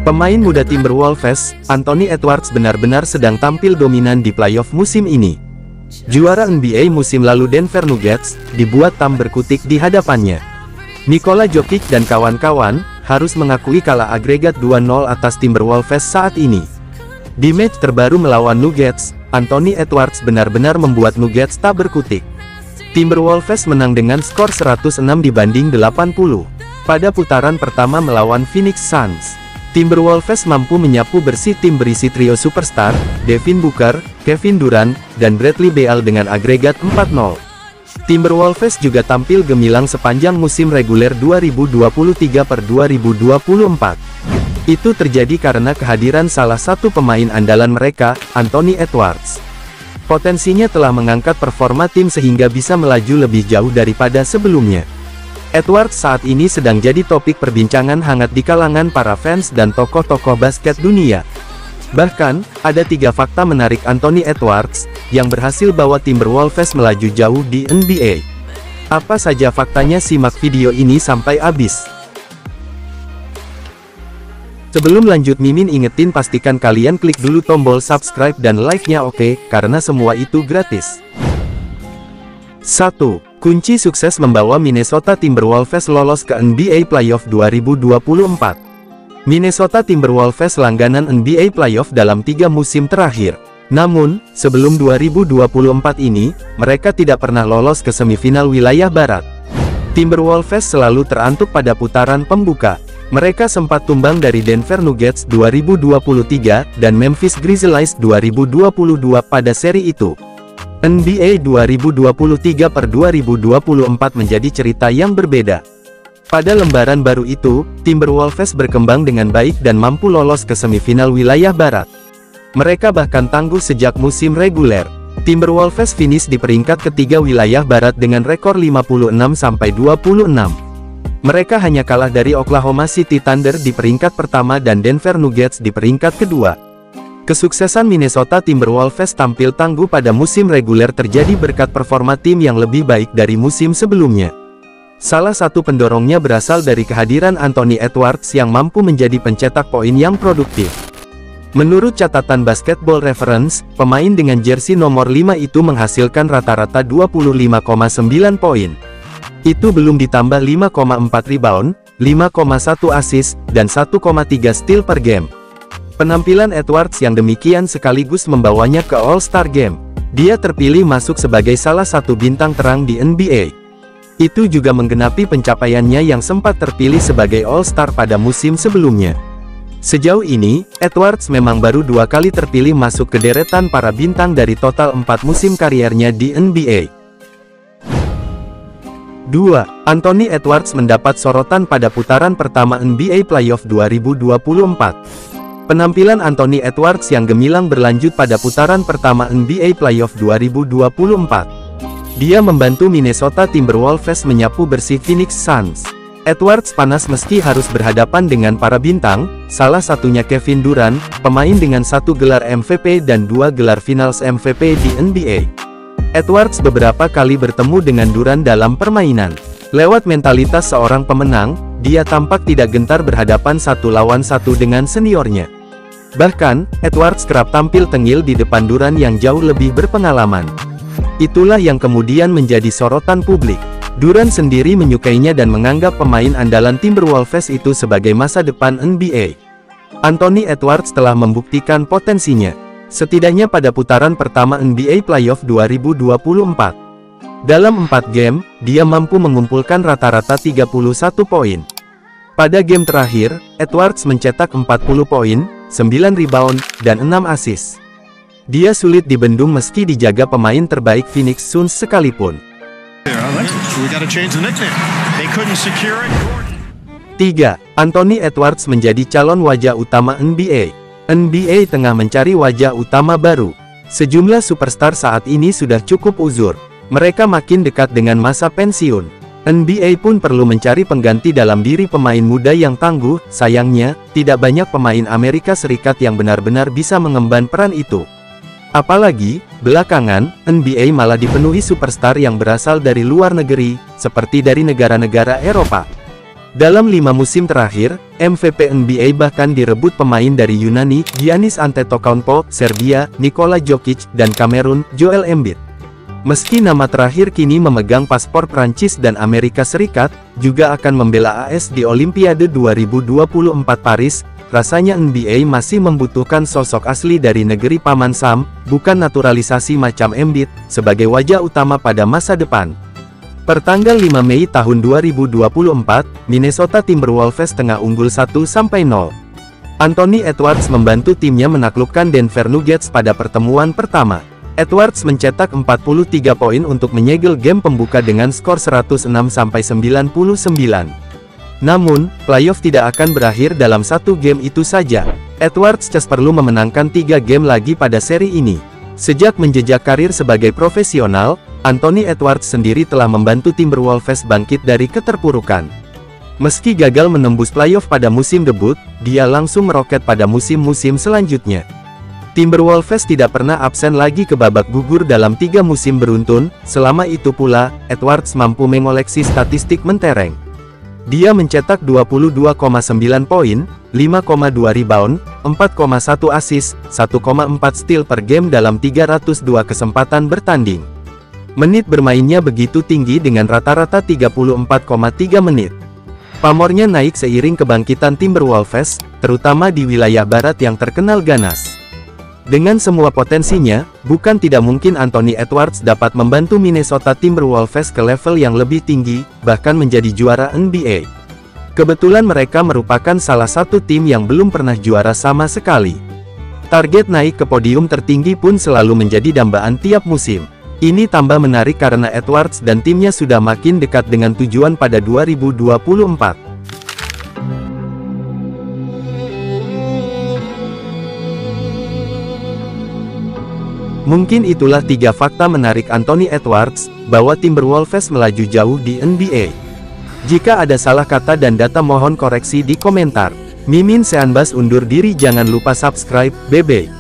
Pemain muda Timberwolves, Anthony Edwards benar-benar sedang tampil dominan di playoff musim ini. Juara NBA musim lalu Denver Nuggets, dibuat tam berkutik di hadapannya. Nikola Jokic dan kawan-kawan, harus mengakui kalah agregat 2-0 atas Timberwolves saat ini. Di match terbaru melawan Nuggets, Anthony Edwards benar-benar membuat Nuggets tak berkutik. Timberwolves menang dengan skor 106 dibanding 80. Pada putaran pertama melawan Phoenix Suns, Timberwolves mampu menyapu bersih tim berisi trio superstar, Devin Booker, Kevin Durant, dan Bradley Beal dengan agregat 4-0. Timberwolves juga tampil gemilang sepanjang musim reguler 2023/2024. Itu terjadi karena kehadiran salah satu pemain andalan mereka, Anthony Edwards. Potensinya telah mengangkat performa tim sehingga bisa melaju lebih jauh daripada sebelumnya. Edwards saat ini sedang jadi topik perbincangan hangat di kalangan para fans dan tokoh-tokoh basket dunia. Bahkan, ada 3 fakta menarik Anthony Edwards, yang berhasil bawa Timberwolves melaju jauh di NBA. Apa saja faktanya? Simak video ini sampai habis. Sebelum lanjut, Mimin ingetin pastikan kalian klik dulu tombol subscribe dan like-nya, oke? Karena semua itu gratis. 1. Kunci sukses membawa Minnesota Timberwolves lolos ke NBA Playoff 2024. Minnesota Timberwolves langganan NBA Playoff dalam 3 musim terakhir. Namun, sebelum 2024 ini, mereka tidak pernah lolos ke semifinal wilayah barat. Timberwolves selalu terantuk pada putaran pembuka. Mereka sempat tumbang dari Denver Nuggets 2023 dan Memphis Grizzlies 2022 pada seri itu. NBA 2023/2024 menjadi cerita yang berbeda. Pada lembaran baru itu, Timberwolves berkembang dengan baik dan mampu lolos ke semifinal wilayah barat. Mereka bahkan tangguh sejak musim reguler. Timberwolves finish di peringkat ketiga wilayah barat dengan rekor 56-26. Mereka hanya kalah dari Oklahoma City Thunder di peringkat pertama dan Denver Nuggets di peringkat kedua. Kesuksesan Minnesota Timberwolves tampil tangguh pada musim reguler terjadi berkat performa tim yang lebih baik dari musim sebelumnya. Salah satu pendorongnya berasal dari kehadiran Anthony Edwards yang mampu menjadi pencetak poin yang produktif. Menurut catatan Basketball Reference, pemain dengan jersey nomor 5 itu menghasilkan rata-rata 25,9 poin. Itu belum ditambah 5,4 rebound, 5,1 assist, dan 1,3 steal per game. Penampilan Edwards yang demikian sekaligus membawanya ke All-Star Game. Dia terpilih masuk sebagai salah satu bintang terang di NBA. Itu juga menggenapi pencapaiannya yang sempat terpilih sebagai All-Star pada musim sebelumnya. Sejauh ini, Edwards memang baru 2 kali terpilih masuk ke deretan para bintang dari total 4 musim kariernya di NBA. 2. Anthony Edwards mendapat sorotan pada putaran pertama NBA Playoff 2024. Penampilan Anthony Edwards yang gemilang berlanjut pada putaran pertama NBA Playoff 2024. Dia membantu Minnesota Timberwolves menyapu bersih Phoenix Suns. Edwards panas meski harus berhadapan dengan para bintang, salah satunya Kevin Durant, pemain dengan 1 gelar MVP dan 2 gelar Finals MVP di NBA. Edwards beberapa kali bertemu dengan Durant dalam permainan. Lewat mentalitas seorang pemenang, dia tampak tidak gentar berhadapan 1 lawan 1 dengan seniornya. Bahkan, Edwards kerap tampil tengil di depan Durant yang jauh lebih berpengalaman. Itulah yang kemudian menjadi sorotan publik. Durant sendiri menyukainya dan menganggap pemain andalan Timberwolves itu sebagai masa depan NBA. Anthony Edwards telah membuktikan potensinya, setidaknya pada putaran pertama NBA Playoff 2024. Dalam 4 game, dia mampu mengumpulkan rata-rata 31 poin. Pada game terakhir, Edwards mencetak 40 poin, 9 rebound, dan 6 assist. Dia sulit dibendung meski dijaga pemain terbaik Phoenix Suns sekalipun. so we got to change the nickname. They couldn't secure it. 3. Anthony Edwards menjadi calon wajah utama NBA. NBA tengah mencari wajah utama baru. Sejumlah superstar saat ini sudah cukup uzur. Mereka makin dekat dengan masa pensiun. NBA pun perlu mencari pengganti dalam diri pemain muda yang tangguh. Sayangnya, tidak banyak pemain Amerika Serikat yang benar-benar bisa mengemban peran itu. Apalagi, belakangan, NBA malah dipenuhi superstar yang berasal dari luar negeri, seperti dari negara-negara Eropa. Dalam 5 musim terakhir, MVP NBA bahkan direbut pemain dari Yunani, Giannis Antetokounmpo, Serbia, Nikola Jokic, dan Kamerun, Joel Embiid. Meski nama terakhir kini memegang paspor Prancis dan Amerika Serikat, juga akan membela AS di Olimpiade 2024 Paris, rasanya NBA masih membutuhkan sosok asli dari negeri Paman Sam, bukan naturalisasi macam Embiid, sebagai wajah utama pada masa depan. Pertanggal 5 Mei tahun 2024, Minnesota Timberwolves tengah unggul 1-0. Anthony Edwards membantu timnya menaklukkan Denver Nuggets pada pertemuan pertama. Edwards mencetak 43 poin untuk menyegel game pembuka dengan skor 106-99. Namun, playoff tidak akan berakhir dalam satu game itu saja. Edwards perlu memenangkan 3 game lagi pada seri ini. Sejak menjejak karir sebagai profesional, Anthony Edwards sendiri telah membantu Timberwolves bangkit dari keterpurukan. Meski gagal menembus playoff pada musim debut, dia langsung meroket pada musim-musim selanjutnya. Timberwolves tidak pernah absen lagi ke babak gugur dalam 3 musim beruntun. Selama itu pula, Edwards mampu mengoleksi statistik mentereng. Dia mencetak 22,9 poin, 5,2 rebound, 4,1 assist, 1,4 steal per game dalam 302 kesempatan bertanding. Menit bermainnya begitu tinggi dengan rata-rata 34,3 menit. Pamornya naik seiring kebangkitan Timberwolves, terutama di wilayah barat yang terkenal ganas. Dengan semua potensinya, bukan tidak mungkin Anthony Edwards dapat membantu Minnesota Timberwolves ke level yang lebih tinggi, bahkan menjadi juara NBA. Kebetulan mereka merupakan salah satu tim yang belum pernah juara sama sekali. Target naik ke podium tertinggi pun selalu menjadi dambaan tiap musim. Ini tambah menarik karena Edwards dan timnya sudah makin dekat dengan tujuan pada 2024. Mungkin itulah 3 fakta menarik Anthony Edwards, bahwa Timberwolves melaju jauh di NBA. Jika ada salah kata dan data mohon koreksi di komentar. Mimin Seanbas undur diri, jangan lupa subscribe, bye.